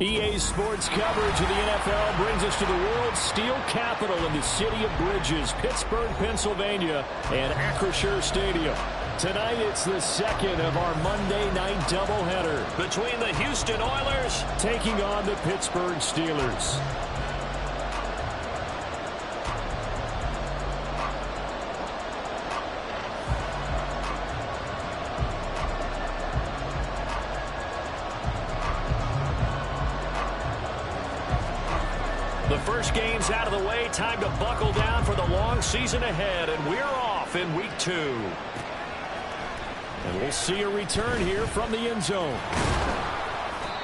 EA Sports coverage of the NFL brings us to the world's steel capital in the city of Bridges, Pittsburgh, Pennsylvania, and Acrisure Stadium. Tonight, it's the second of our Monday night doubleheader between the Houston Oilers taking on the Pittsburgh Steelers. The first game's out of the way. Time to buckle down for the long season ahead, and we're off in week 2. And we'll see a return here from the end zone.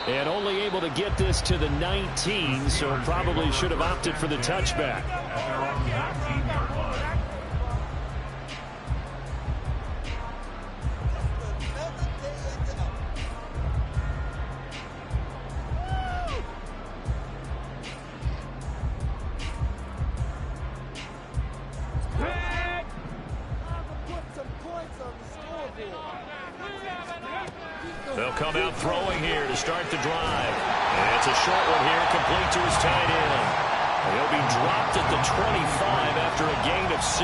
And only able to get this to the 19, so probably should have opted for the touchback. They'll come out throwing here to start the drive. And it's a short one here, complete to his tight end. And he'll be dropped at the 25 after a gain of 6.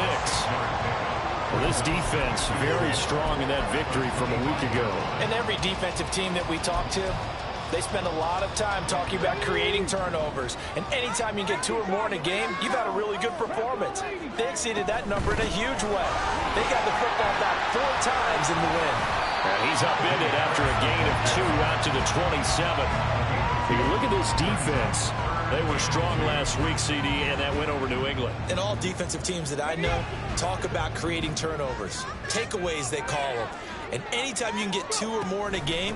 Well, this defense very strong in that victory from a week ago. And every defensive team that we talk to, they spend a lot of time talking about creating turnovers. And anytime you get 2 or more in a game, you've had a really good performance. They exceeded that number in a huge way. They got the football back 4 times in the win. And he's upended after a gain of 2 out to the 27. If you look at this defense, they were strong last week, CD, and that went over New England. And all defensive teams that I know talk about creating turnovers. Takeaways, they call them. And anytime you can get 2 or more in a game,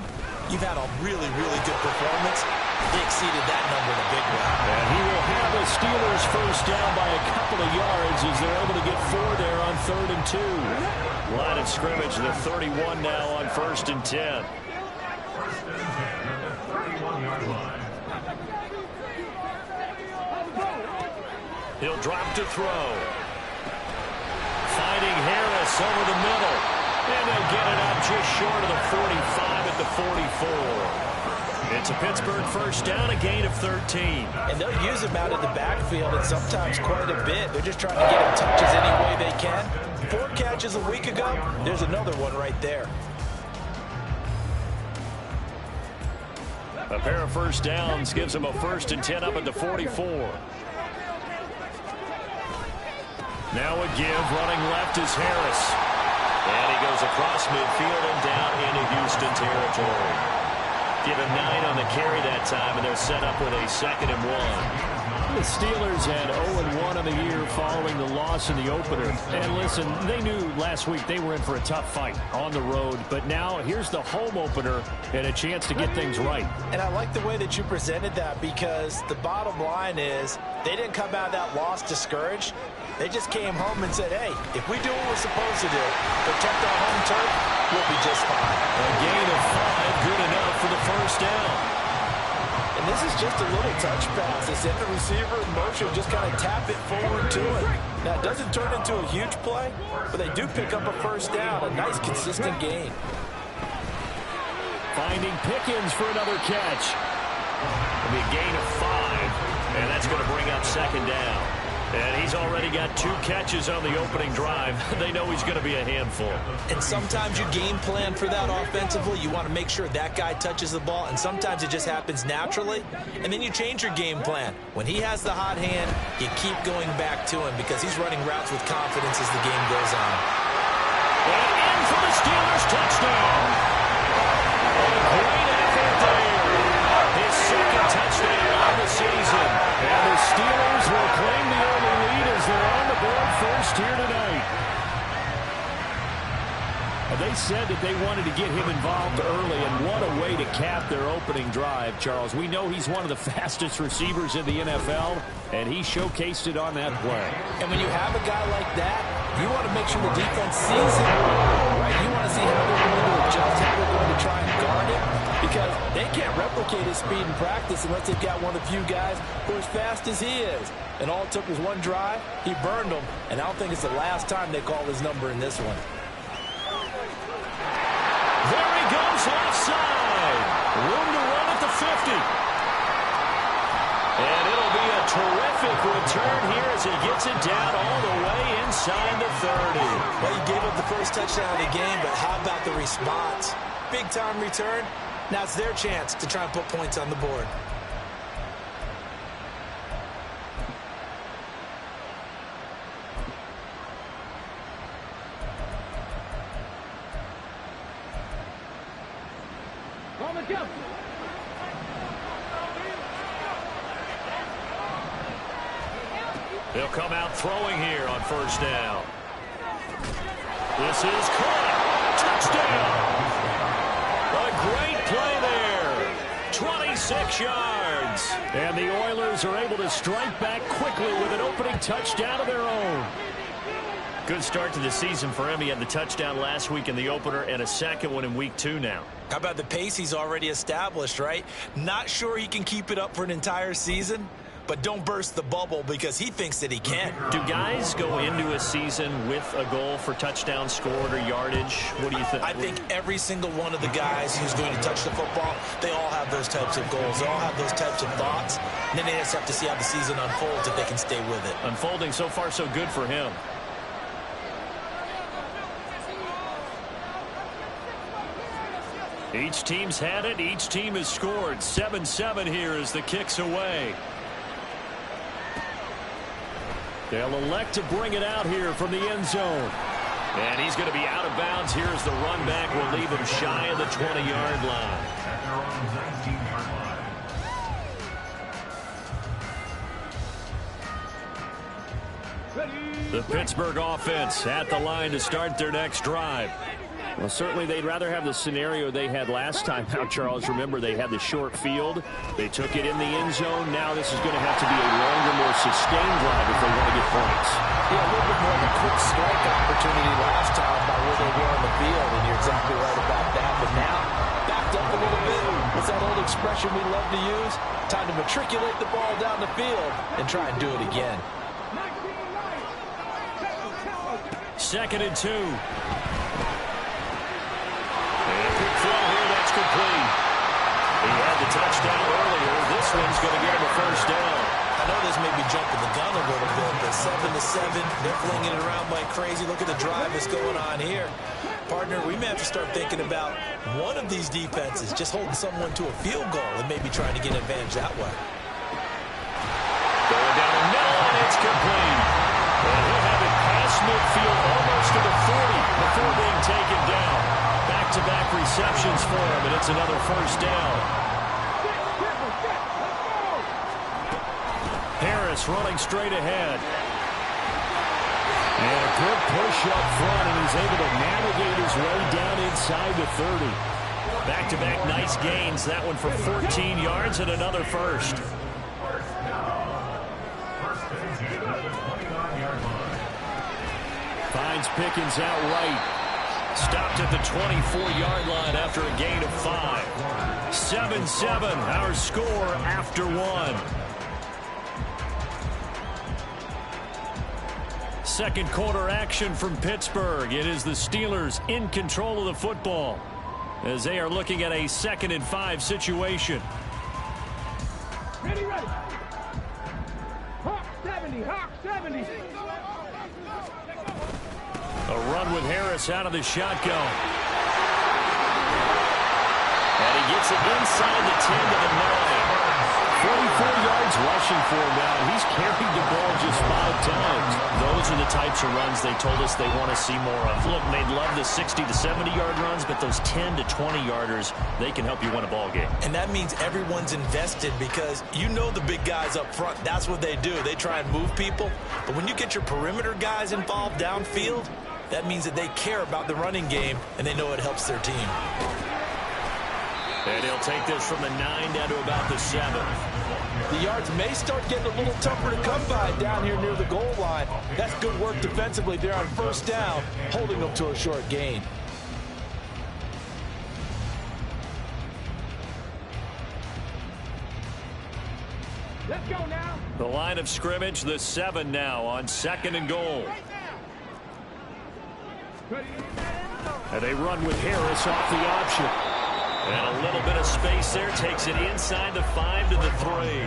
you've had a really, really good performance. They exceeded that number in a big way. And he will have the Steelers first down by a couple of yards as they're able to get 4 there on 3rd and 2. Line of scrimmage, the 31 now on 1st and 10. He'll drop to throw. Finding Harris over the middle. And they'll get it up just short of the 45 at the 44. It's a Pittsburgh first down, a gain of 13. And they'll use him out of the backfield and sometimes quite a bit. They're just trying to get him touches any way they can. 4 catches a week ago, there's another one right there. A pair of first downs gives him a 1st and 10 up at the 44. Now a give, running left is Harris. And he goes across midfield and down into Houston territory. Give him 9 on the carry that time, and they're set up with a 2nd and 1. The Steelers had 0-1 on the year following the loss in the opener. And listen, they knew last week they were in for a tough fight on the road. But now here's the home opener and a chance to get things right. And I like the way that you presented that, because the bottom line is they didn't come out of that loss discouraged. They just came home and said, hey, if we do what we're supposed to do, protect our home turf, we'll be just fine. A gain of 5, good enough for the first down. And this is just a little touch pass. They set the receiver in motion, just kind of tap it forward to him. Now, it doesn't turn into a huge play, but they do pick up a first down, a nice, consistent gain. Finding Pickens for another catch. It'll be a gain of 5, and that's going to bring up 2nd down. And he's already got 2 catches on the opening drive. They know he's going to be a handful. And sometimes you game plan for that offensively. You want to make sure that guy touches the ball, and sometimes it just happens naturally. And then you change your game plan. When he has the hot hand, you keep going back to him because he's running routes with confidence as the game goes on. And in for the Steelers, touchdown. Great effort there. His 2nd touchdown of the season. And the Steelers will claim the early lead as they're on the board first here tonight. They said that they wanted to get him involved early, and what a way to cap their opening drive, Charles. We know he's one of the fastest receivers in the NFL, and he showcased it on that play. And when you have a guy like that, you want to make sure the defense sees him, right? You want to see how they're going to adjust, how they're going to try and guard him, because they can't replicate his speed in practice unless they've got one of the few guys who are as fast as he is. And all it took was one drive. He burned them, and I don't think it's the last time they call his number in this one. There he goes left side. Room to run at the 50. And it'll be a terrific return here as he gets it down all the way inside the 30. Well, you gave up the first touchdown of the game, but how about the response? Big-time return. Now it's their chance to try and put points on the board. They'll come out throwing here on first down. This is caught. Touchdown. A great play there. 26 yards. And the Oilers are able to strike back quickly with an opening touchdown of their own. Good start to the season for him. He had the touchdown last week in the opener and a second one in week 2 now. How about the pace he's already established, right? Not sure he can keep it up for an entire season, but don't burst the bubble because he thinks that he can. Do guys go into a season with a goal for touchdown scored or yardage? What do you think? I think every single one of the guys who's going to touch the football, they all have those types of goals. They all have those types of thoughts. And then they just have to see how the season unfolds if they can stay with it. Unfolding so far so good for him. Each team's had it. Each team has scored. 7-7 here as the kick's away. They'll elect to bring it out here from the end zone. And he's going to be out of bounds here as the run back will leave him shy of the 20-yard line. The Pittsburgh offense at the line to start their next drive. Well, certainly they'd rather have the scenario they had last time out, Charles. Remember, they had the short field. They took it in the end zone. Now this is going to have to be a longer, more sustained drive if they want to get points. Yeah, a little bit more of a quick strike opportunity last time by where they were on the field, and you're exactly right about that. But now, backed up a little bit. What's that old expression we love to use? Time to matriculate the ball down the field and try and do it again. 2nd and 2. Throw here, that's complete. He had the touchdown earlier. This one's going to get him a first down. I know this may be jumping the gun a little bit, but 7-7, they're flinging it around like crazy. Look at the drive that's going on here. Partner, we may have to start thinking about one of these defenses just holding someone to a field goal and maybe trying to get an advantage that way. Going down the middle, and it's complete. And he'll have it past midfield almost to the 40 before being taken down. Back-to-back receptions for him, and it's another first down. Harris running straight ahead. And a good push up front, and he's able to navigate his way down inside the 30. Back-to-back nice gains. That one for 14 yards and another first. Finds Pickens out right. Stopped at the 24-yard line after a gain of 5. 7-7, our score after 1. Second quarter action from Pittsburgh. It is the Steelers in control of the football as they are looking at a 2nd and 5 situation. Ready. Hawk 70, Hawk 70. A run with Harris out of the shotgun. And he gets it inside the 10 to the 9. 44 yards rushing for him now. He's carried the ball just 5 times. Those are the types of runs they told us they want to see more of. Look, they'd love the 60 to 70-yard runs, but those 10 to 20-yarders, they can help you win a ball game. And that means everyone's invested because you know the big guys up front. That's what they do. They try and move people. But when you get your perimeter guys involved downfield, that means that they care about the running game, and they know it helps their team. And he'll take this from the 9 down to about the 7. The yards may start getting a little tougher to come by down here near the goal line. That's good work defensively there on first down, holding them to a short gain. Let's go now. The line of scrimmage, the 7 now on 2nd and goal. And they run with Harris off the option. And a little bit of space there takes it inside the 5 to the 3.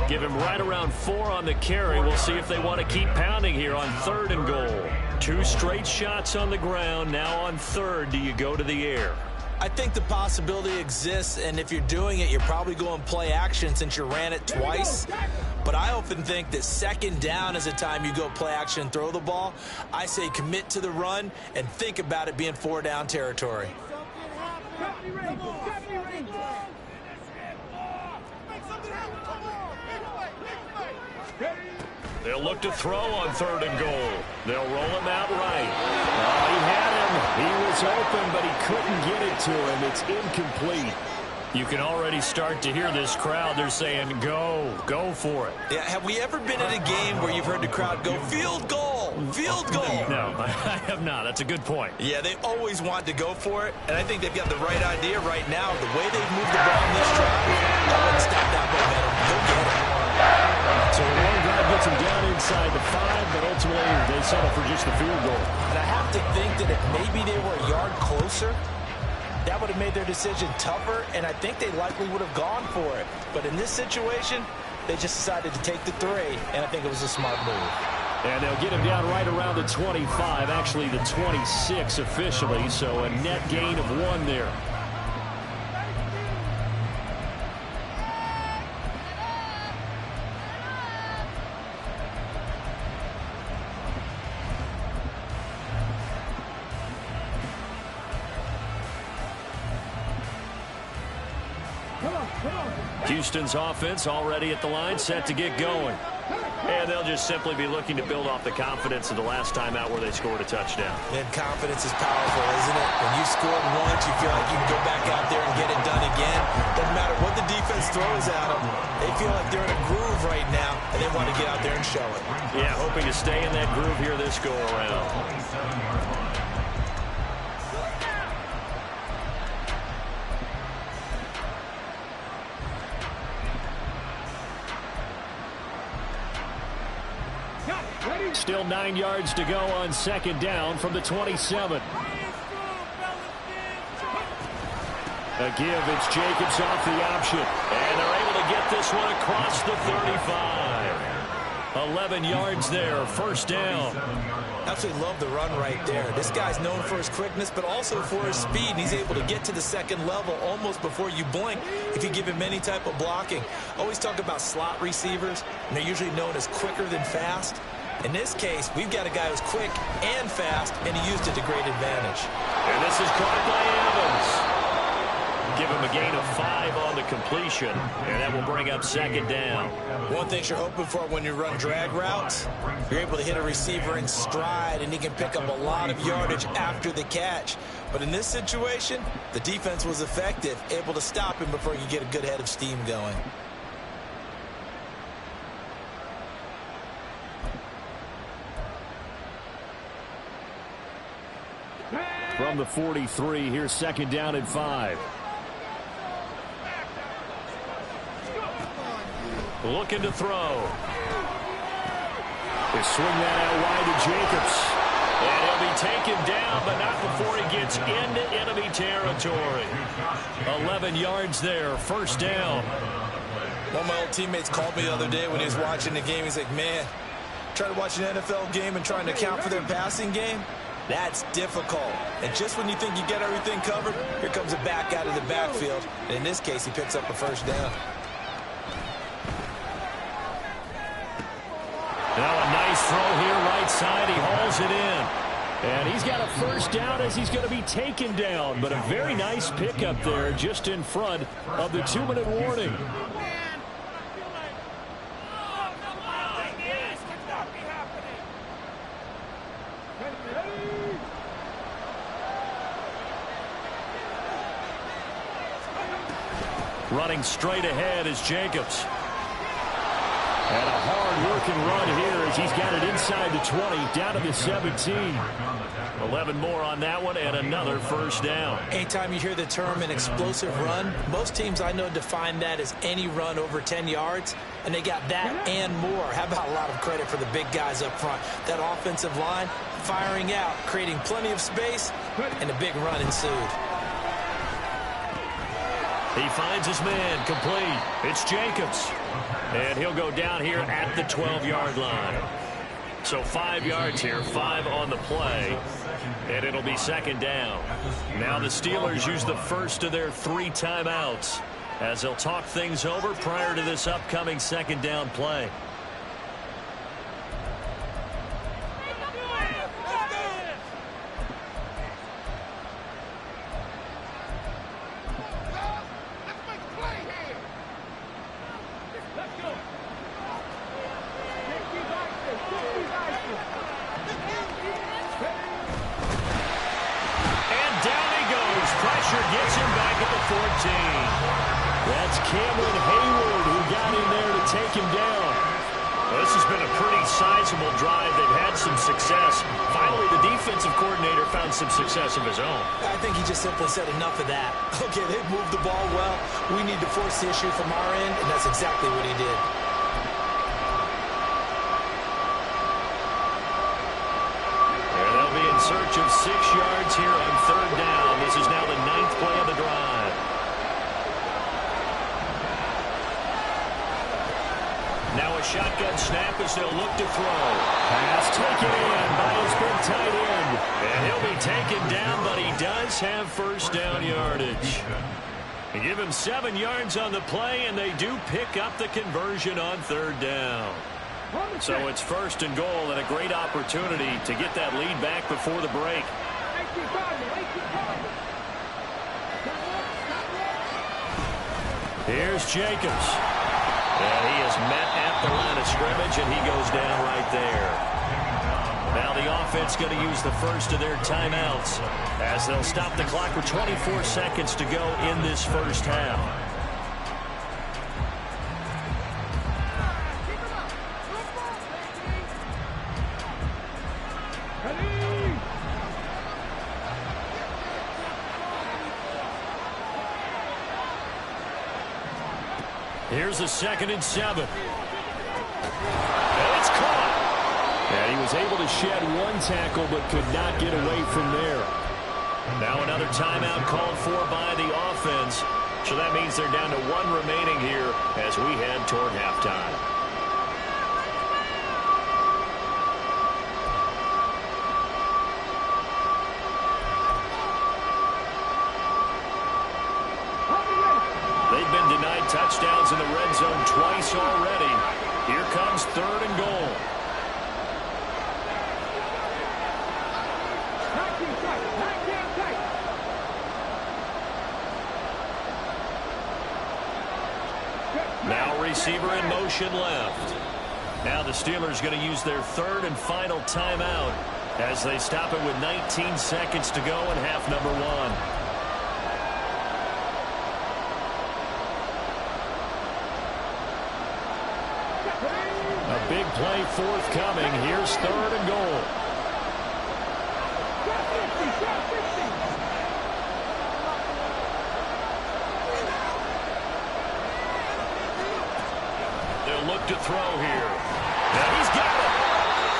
Give him right around 4 on the carry. We'll see if they want to keep pounding here on 3rd and goal. 2 straight shots on the ground. Now on 3rd, do you go to the air? I think the possibility exists, and if you're doing it, you're probably going play action since you ran it twice. But I often think that 2nd down is a time you go play action and throw the ball. I say commit to the run and think about it being 4 down territory. They'll look to throw on 3rd and goal. They'll roll him out right. Oh, he had him. He was open, but he couldn't get it to him. It's incomplete. You can already start to hear this crowd. They're saying, go for it. Yeah, have we ever been at a game where you've heard the crowd go, field goal, field goal? No, I have not. That's a good point. Yeah, they always want to go for it, and I think they've got the right idea right now. The way they've moved the ball in this drive, I wouldn't stop that momentum. They'll get it. So the long drive gets him down inside the 5, but ultimately they settle for just the field goal. And I have to think that if maybe they were a yard closer, that would have made their decision tougher, and I think they likely would have gone for it. But in this situation, they just decided to take the 3, and I think it was a smart move. And they'll get him down right around the 25, actually the 26 officially, so a net gain of 1 there. Houston's offense already at the line, set to get going. And they'll just simply be looking to build off the confidence of the last time out where they scored a touchdown. And confidence is powerful, isn't it? When you scored once, you feel like you can go back out there and get it done again. Doesn't matter what the defense throws at them. They feel like they're in a groove right now, and they want to get out there and show it. Yeah, hoping to stay in that groove here this go-around. Still 9 yards to go on 2nd down from the 27. A give, it's Jacobs off the option. And they're able to get this one across the 35. 11 yards there, 1st down. Absolutely love the run right there. This guy's known for his quickness, but also for his speed. And he's able to get to the 2nd level almost before you blink if you give him any type of blocking. Always talk about slot receivers, and they're usually known as quicker than fast. In this case, we've got a guy who's quick and fast, and he used it to great advantage. And this is caught by Evans. Give him a gain of 5 on the completion, and that will bring up 2nd down. One thing you're hoping for when you run drag routes, you're able to hit a receiver in stride, and he can pick up a lot of yardage after the catch. But in this situation, the defense was effective, able to stop him before you get a good head of steam going. From the 43, here's 2nd down and 5. Looking to throw. They swing that out wide to Jacobs. And he'll be taken down, but not before he gets into enemy territory. 11 yards there, 1st down. One of my old teammates called me the other day when he was watching the game. He's like, man, trying to watch an NFL game and trying to account for their passing game? That's difficult. And just when you think you get everything covered, here comes a back out of the backfield. And in this case, he picks up a 1st down. Now a nice throw here right side. He hauls it in. And he's got a 1st down as he's going to be taken down. But a very nice pickup there just in front of the 2-minute warning. Running straight ahead is Jacobs. And a hard-working run here as he's got it inside the 20, down to the 17. 11 more on that one, and another 1st down. Anytime you hear the term an explosive run, most teams I know define that as any run over 10 yards, and they got that and more. How about a lot of credit for the big guys up front? That offensive line firing out, creating plenty of space, and a big run ensued. He finds his man, complete. It's Jacobs. And he'll go down here at the 12-yard line. So 5 yards here, 5 on the play, and it'll be second down. Now the Steelers use the first of their 3 timeouts as they'll talk things over prior to this upcoming second down play. That's Cameron Hayward who got in there to take him down. Well, this has been a pretty sizable drive. They've had some success. Finally, the defensive coordinator found some success of his own. I think he just simply said enough of that. Okay, they've moved the ball well. We need to force the issue from our end, and that's exactly what he did. They'll be in search of 6 yards here on third down. This is now the 9th play of the drive. Now a shotgun snap as they'll look to throw. Pass taken in by his big tight end. And he'll be taken down, but he does have first down yardage. They give him 7 yards on the play, and they do pick up the conversion on third down. So it's first and goal, and a great opportunity to get that lead back before the break. Here's Jacobs. And he is met at the line of scrimmage, and he goes down right there. Now the offense going to use the first of their timeouts as they'll stop the clock with 24 seconds to go in this first half. Here's a 2nd and 7. And it's caught. And he was able to shed one tackle but could not get away from there. Now another timeout called for by the offense. So that means they're down to 1 remaining here as we head toward halftime. Touchdowns in the red zone twice already. Here comes 3rd and goal. Now receiver in motion left. Now the Steelers going to use their 3rd and final timeout as they stop it with 19 seconds to go in half number 1. Big play forthcoming. Here's 3rd and goal. They'll look to throw here. Now he's got it.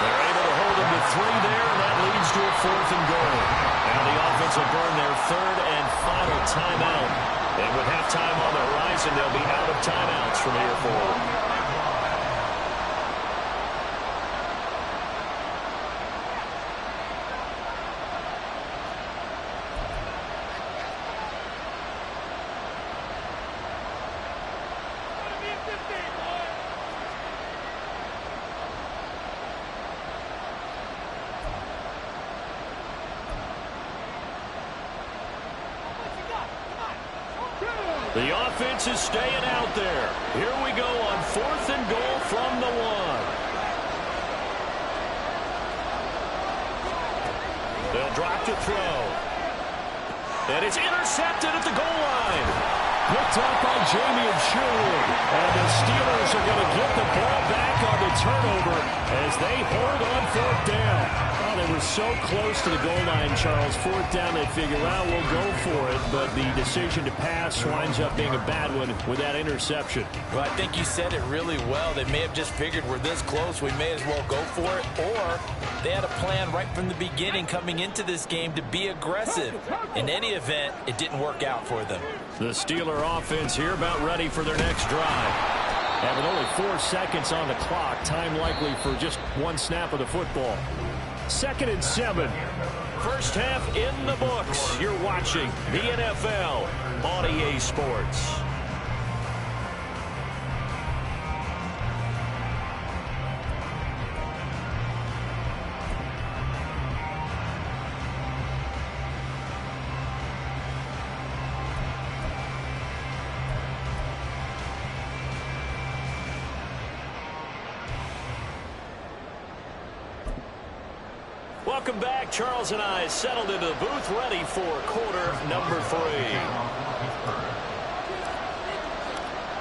They're able to hold him to 3 there, and that leads to a 4th and goal. Now the offense will burn their 3rd and final timeout. And with halftime on the horizon, they'll be out of timeouts from here forward. The offense is staying out there. Here we go on 4th and goal from the 1. They'll drop to throw. And it's intercepted at the goal line. Picked up by Jamien Sherwood. And the Steelers are going to get the ball back on the turnover as they hold on 4th down. Well, they were so close to the goal line, Charles. Fourth down, they figure, well, we'll go for it. But the decision to pass winds up being a bad one with that interception. Well, I think you said it really well. They may have just figured we're this close, we may as well go for it. Or they had a plan right from the beginning coming into this game to be aggressive. In any event, it didn't work out for them. The Steeler offense here about ready for their next drive. Having only 4 seconds on the clock, time likely for just one snap of the football. 2nd and 7. First half in the books. You're watching the NFL on EA Sports. Welcome back. Charles and I settled into the booth ready for quarter number 3.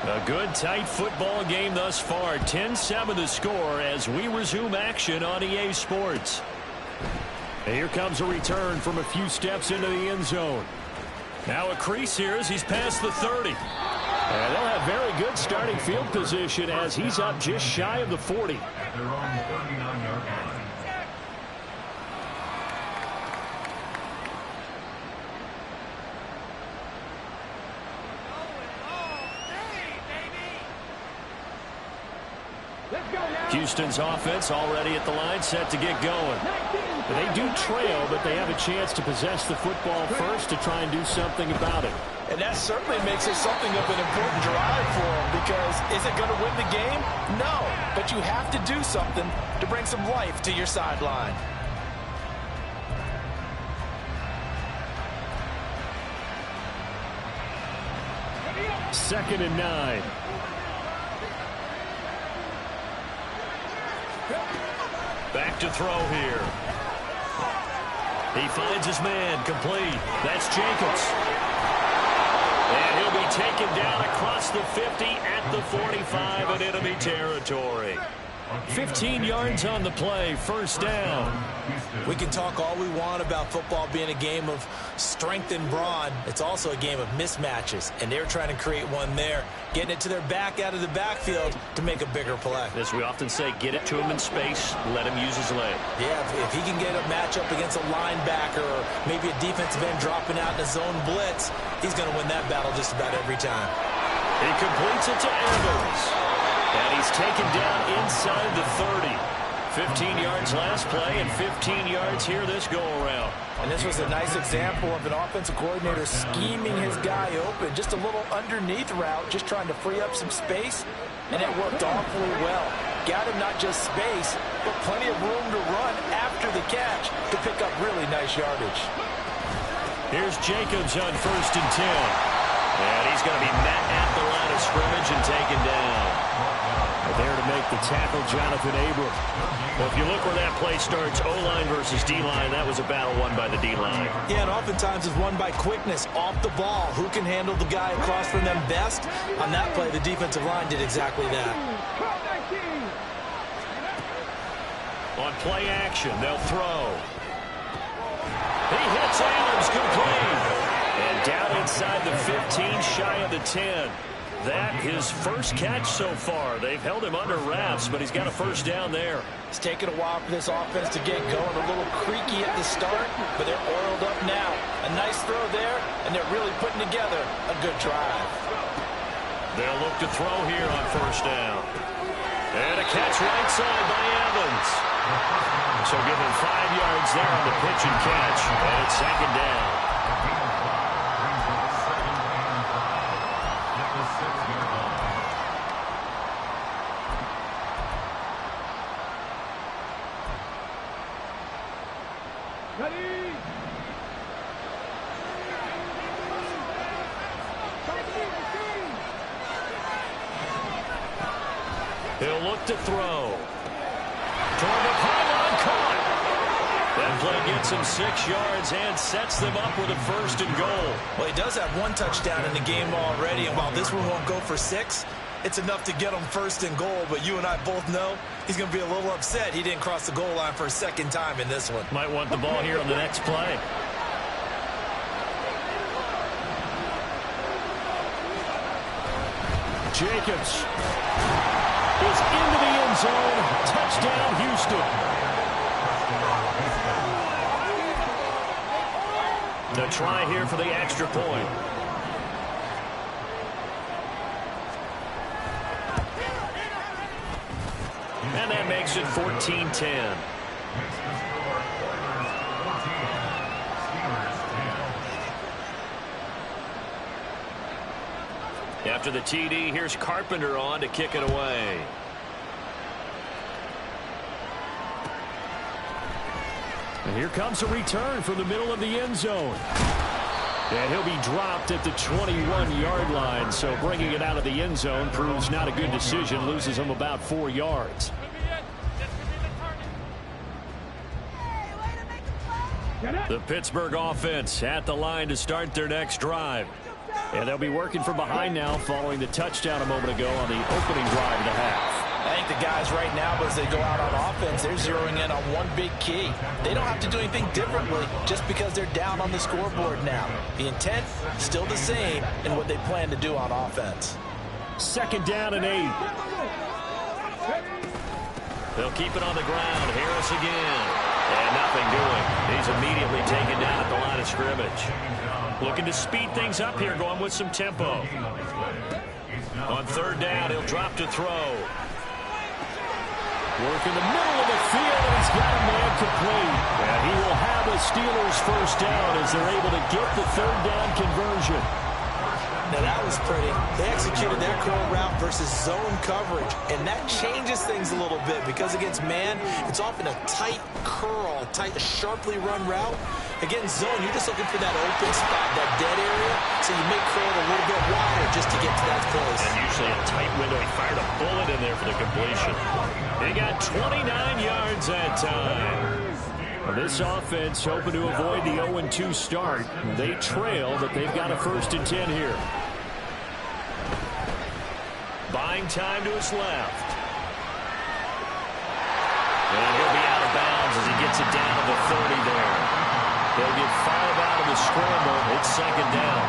A good, tight football game thus far. 10-7 the score as we resume action on EA Sports. And here comes a return from a few steps into the end zone. Now a crease here as he's past the 30. And they'll have very good starting field position as he's up just shy of the 40. Houston's offense already at the line, set to get going. They do trail, but they have a chance to possess the football first to try and do something about it. And that certainly makes it something of an important drive for them, because is it going to win the game? No, but you have to do something to bring some life to your sideline. Second and 9. Back to throw here. He finds his man, complete. That's Jacobs. And he'll be taken down across the 50 at the 45 in enemy territory. 15 yards on the play, first down. We can talk all we want about football being a game of strength and brawn. It's also a game of mismatches, and they're trying to create one there, getting it to their back out of the backfield to make a bigger play. As we often say, get it to him in space, let him use his leg. Yeah, if he can get a matchup against a linebacker or maybe a defensive end dropping out in a zone blitz, he's going to win that battle just about every time. He completes it to Evans. And he's taken down inside the 30. 15 yards last play and 15 yards here this go-around. And this was a nice example of an offensive coordinator scheming his guy open. Just a little underneath route, just trying to free up some space. And it worked awfully well. Got him not just space, but plenty of room to run after the catch to pick up really nice yardage. Here's Jacobs on 1st and 10. And he's going to be met at the line of scrimmage and taken down. There to make the tackle, Jonathan Abram. Well, if you look where that play starts, O-line versus D-line, that was a battle won by the D-line. Yeah, and oftentimes it's won by quickness off the ball. Who can handle the guy across from them best? On that play, the defensive line did exactly that. On play action, they'll throw. He hits Adams, complete. And down inside the 15, shy of the 10. That his first catch so far. They've held him under wraps, but he's got a first down there. It's taken a while for this offense to get going. A little creaky at the start, but they're oiled up now. A nice throw there, and they're really putting together a good drive. They'll look to throw here on first down. And a catch right side by Evans. So give him 5 yards there on the pitch and catch. And it's second down. He'll look to throw. Toward the pylon, caught. That play gets him 6 yards and sets them up with a 1st and goal. Well, he does have one touchdown in the game already, and while this one won't go for 6, it's enough to get him first and goal, but you and I both know he's going to be a little upset he didn't cross the goal line for a second time in this one. Might want the ball here on the next play. Jacobs is into the end zone. Touchdown, Houston. The try here for the extra point. And that makes it 14-10. After the TD, here's Carpenter on to kick it away. And here comes a return from the middle of the end zone. And he'll be dropped at the 21-yard line, so bringing it out of the end zone proves not a good decision, loses him about 4 yards. The Pittsburgh offense at the line to start their next drive. And they'll be working from behind now following the touchdown a moment ago on the opening drive of the half. I think the guys right now, as they go out on offense, they're zeroing in on one big key. They don't have to do anything differently just because they're down on the scoreboard now. The intent, still the same in what they plan to do on offense. 2nd down and 8. They'll keep it on the ground. Harris again. And nothing doing. He's immediately taken down at the line of scrimmage. Looking to speed things up here, going with some tempo. On 3rd down, he'll drop to throw. Work in the middle of the field, and he's got a man complete. And he will have a Steelers first down as they're able to get the 3rd down conversion. Now that was pretty. They executed their curl route versus zone coverage, and that changes things a little bit because against man, it's often a tight curl, tight, sharply run route. Against zone, you're just looking for that open spot, that dead area, so you make curl a little bit wider just to get to that place. And usually a tight window. He fired a bullet in there for the completion. He got 29 yards that time. This offense hoping to avoid the 0-2 start. They trail, but they've got a 1st and 10 here. Buying time to his left. And he'll be out of bounds as he gets it down to the 30 there. They'll get 5 out of the scramble. It's 2nd down.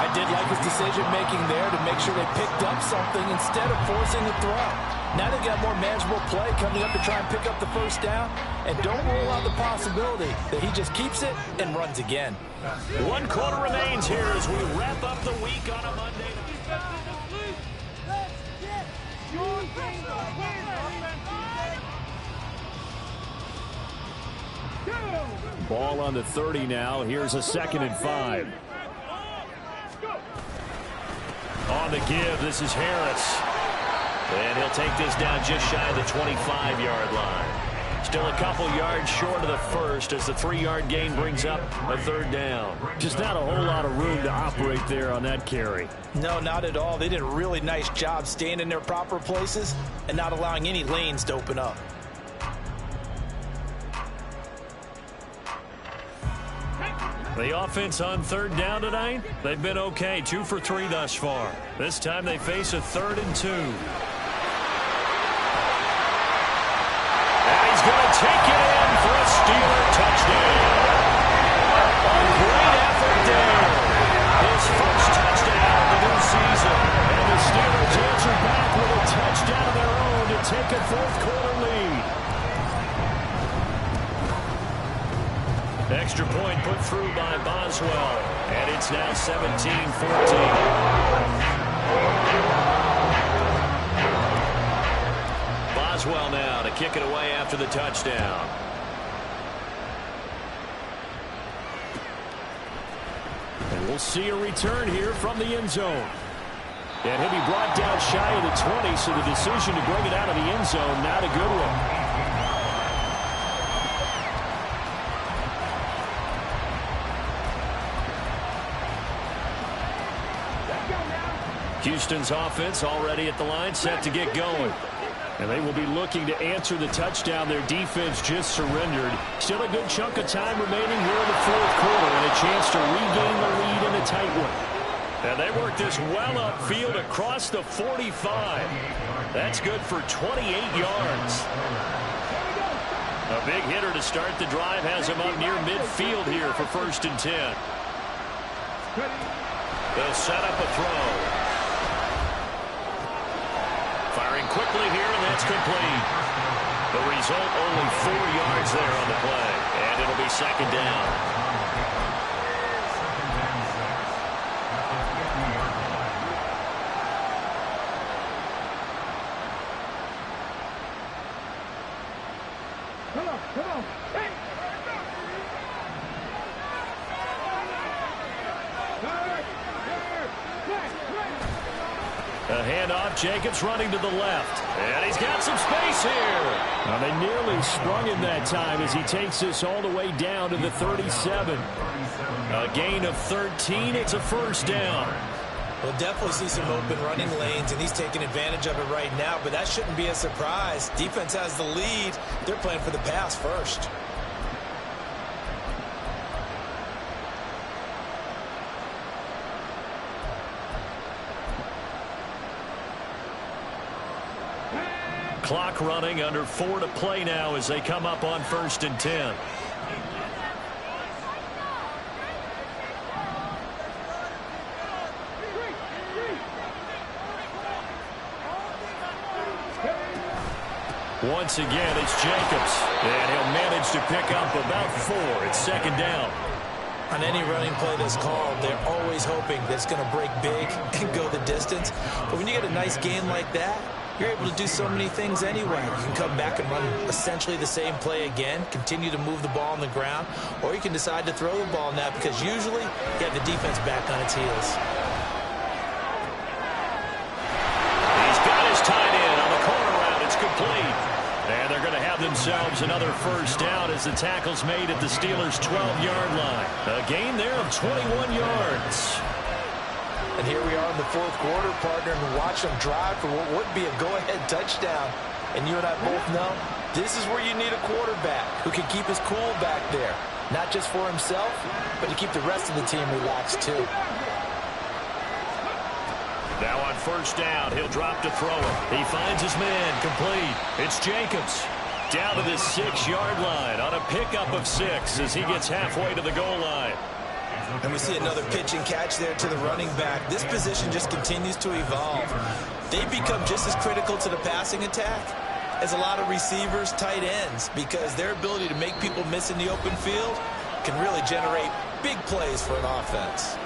I did like his decision-making there to make sure they picked up something instead of forcing the throw. Now they've got more manageable play coming up to try and pick up the 1st down. And don't rule out the possibility that he just keeps it and runs again. 1 quarter remains here as we wrap up the week on a Monday night. Ball on the 30 now. Here's a 2nd and 5. On the give, this is Harris. And he'll take this down just shy of the 25-yard line. Still a couple yards short of the 1st as the 3-yard gain brings up a 3rd down. Just not a whole lot of room to operate there on that carry. No, not at all. They did a really nice job staying in their proper places and not allowing any lanes to open up. The offense on 3rd down tonight, they've been okay. 2 for 3 thus far. This time they face a 3rd and 2. And he's going to take it in for a Steeler touchdown. A great effort there. His first touchdown of the new season. And the Steelers answer back with a touchdown of their own to take a 4th quarter lead. Extra point put through by Boswell. And it's now 17-14. Boswell now to kick it away after the touchdown. And we'll see a return here from the end zone. And he'll be brought down shy of the 20, so the decision to bring it out of the end zone, not a good one. Houston's offense already at the line, set to get going. And they will be looking to answer the touchdown their defense just surrendered. Still a good chunk of time remaining here in the 4th quarter and a chance to regain the lead in a tight one. And they work this well upfield across the 45. That's good for 28 yards. A big hitter to start the drive has him up near midfield here for 1st and 10. They'll set up a throw. Firing quickly here, and that's complete. The result, only 4 yards there on the play. And it'll be 2nd down. Come on. Hey. A handoff, Jacobs running to the left. And he's got some space here. Now they nearly sprung him that time as he takes this all the way down to the 37. A gain of 13. It's a 1st down. We'll definitely see some open running lanes, and he's taking advantage of it right now, but that shouldn't be a surprise. Defense has the lead. They're playing for the pass first. Clock running, under 4 to play now as they come up on 1st and 10. Once again, it's Jacobs, and he'll manage to pick up about 4. It's 2nd down. On any running play that's called, they're always hoping that it's going to break big and go the distance. But when you get a nice gain like that, you're able to do so many things anyway. You can come back and run essentially the same play again, continue to move the ball on the ground, or you can decide to throw the ball now because usually you have the defense back on its heels. He's got his tight end on the corner route. It's complete. And they're going to have themselves another 1st down as the tackle's made at the Steelers' 12-yard line. A gain there of 21 yards. And here we are in the 4th quarter, partner, and watch them drive for what would be a go-ahead touchdown. And you and I both know this is where you need a quarterback who can keep his cool back there. Not just for himself, but to keep the rest of the team relaxed too. Now on 1st down, he'll drop to throw it. He finds his man, complete. It's Jacobs down to the 6-yard line on a pickup of 6 as he gets halfway to the goal line. And we see another pitch and catch there to the running back. This position just continues to evolve. They become just as critical to the passing attack as a lot of receivers, tight ends, because their ability to make people miss in the open field can really generate big plays for an offense.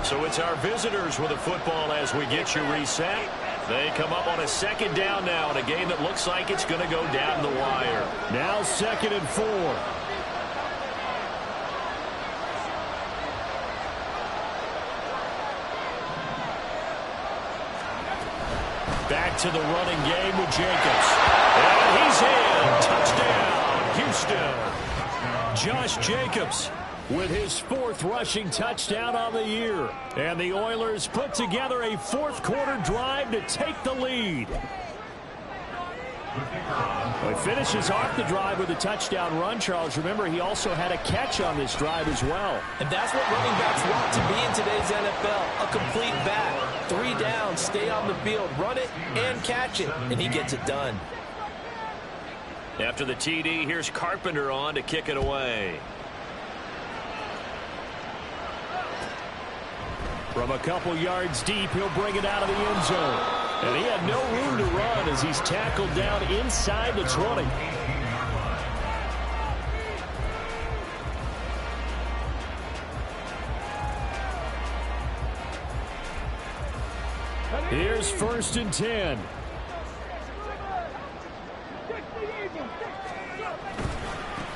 So it's our visitors with the football as we get you reset. They come up on a 2nd down now in a game that looks like it's going to go down the wire. Now 2nd and 4. Back to the running game with Jacobs. And he's in. Touchdown, Houston. Josh Jacobs with his 4th rushing touchdown on the year. And the Oilers put together a 4th quarter drive to take the lead. He finishes off the drive with a touchdown run, Charles. Remember, he also had a catch on this drive as well. And that's what running backs want to be in today's NFL. A complete back. 3 downs, stay on the field, run it, and catch it. And he gets it done. After the TD, here's Carpenter on to kick it away. From a couple yards deep, he'll bring it out of the end zone. And he had no room to run as he's tackled down inside the 20. Here's 1st and 10.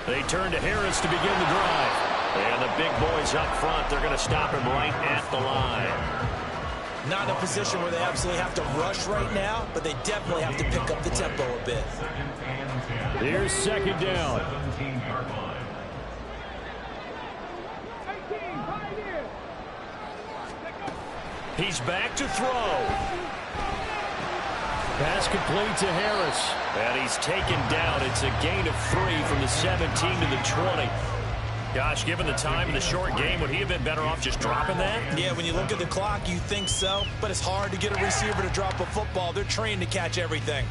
They turn to Harris to begin the drive. And the big boys up front, they're going to stop him right at the line. Not in a position where they absolutely have to rush right now, but they definitely have to pick up the tempo a bit. Here's 2nd down. He's back to throw. Pass complete to Harris. And he's taken down. It's a gain of 3 from the 17 to the 20. Gosh, given the time in the short game, would he have been better off just dropping that? Yeah, when you look at the clock, you think so, but it's hard to get a receiver to drop a football. They're trained to catch everything.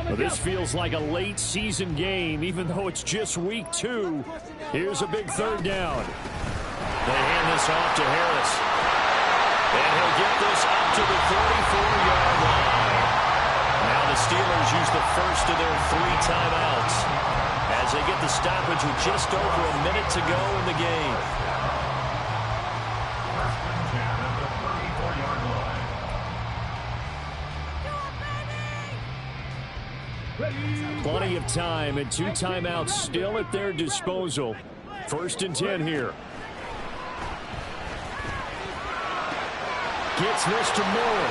Well, this feels like a late season game, even though it's just week 2. Here's a big third down. They hand this off to Harris. And he'll get this up to the 44-yard line. Now the Steelers use the first of their 3 timeouts as they get the stoppage with just over a minute to go in the game. Plenty of time and 2 timeouts still at their disposal. 1st and 10 here. Gets this to Moore.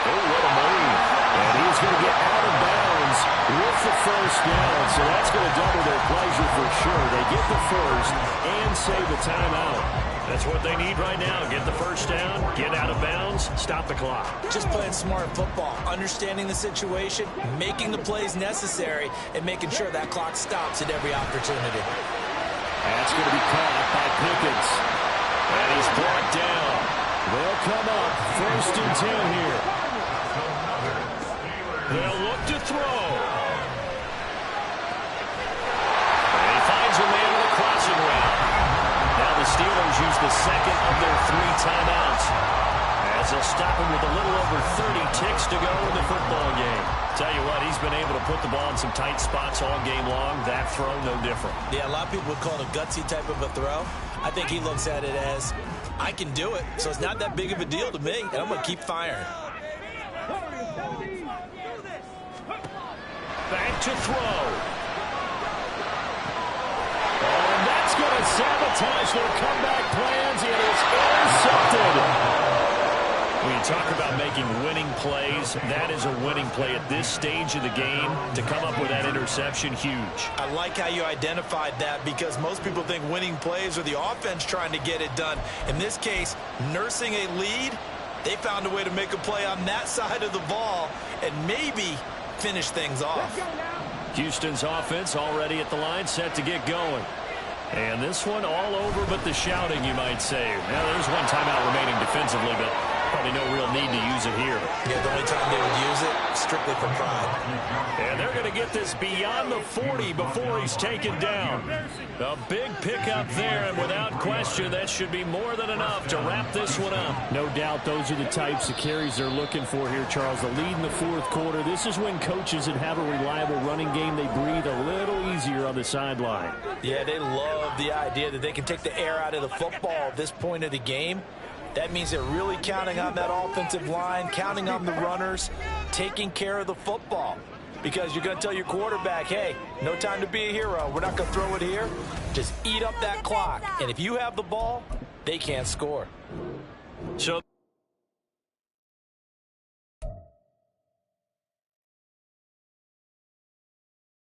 Oh, what a move. And he's going to get out of bounds with the first down. So that's going to double their pleasure for sure. They get the first and save the timeout. That's what they need right now. Get the first down, get out of bounds, stop the clock. Just playing smart football, understanding the situation, making the plays necessary, and making sure that clock stops at every opportunity. That's going to be caught by Pickens. And he's brought down. They'll come up 1st and 10 here. They'll look to throw. And he finds a man on the crossing route. Now the Steelers use the second of their 3 timeouts as they'll stop him with a little over 30 ticks to go in the football game. Tell you what, he's been able to put the ball in some tight spots all game long. That throw, no different. Yeah, a lot of people would call it a gutsy type of a throw. I think he looks at it as, I can do it, so it's not that big of a deal to me, and I'm going to keep firing. Back to throw. And that's going to sabotage their comeback plans. It is intercepted. When you talk about making winning plays, that is a winning play at this stage of the game. To come up with that interception, huge. I like how you identified that because most people think winning plays are the offense trying to get it done. In this case, nursing a lead, they found a way to make a play on that side of the ball and maybe finish things off. Houston's offense already at the line, set to get going. And this one all over but the shouting, you might say. Now, there's one timeout remaining defensively, but probably no real need to use it here. Yeah, the only time they would use it, strictly for pride. And they're going to get this beyond the 40 before he's taken down. A big pickup there, and without question, that should be more than enough to wrap this one up. No doubt those are the types of carries they're looking for here, Charles. The lead in the 4th quarter. This is when coaches that have a reliable running game, they breathe a little easier on the sideline. Yeah, they love the idea that they can take the air out of the football at this point of the game. That means they're really counting on that offensive line, counting on the runners, taking care of the football. Because you're going to tell your quarterback, hey, no time to be a hero. We're not going to throw it here. Just eat up that clock. And if you have the ball, they can't score. So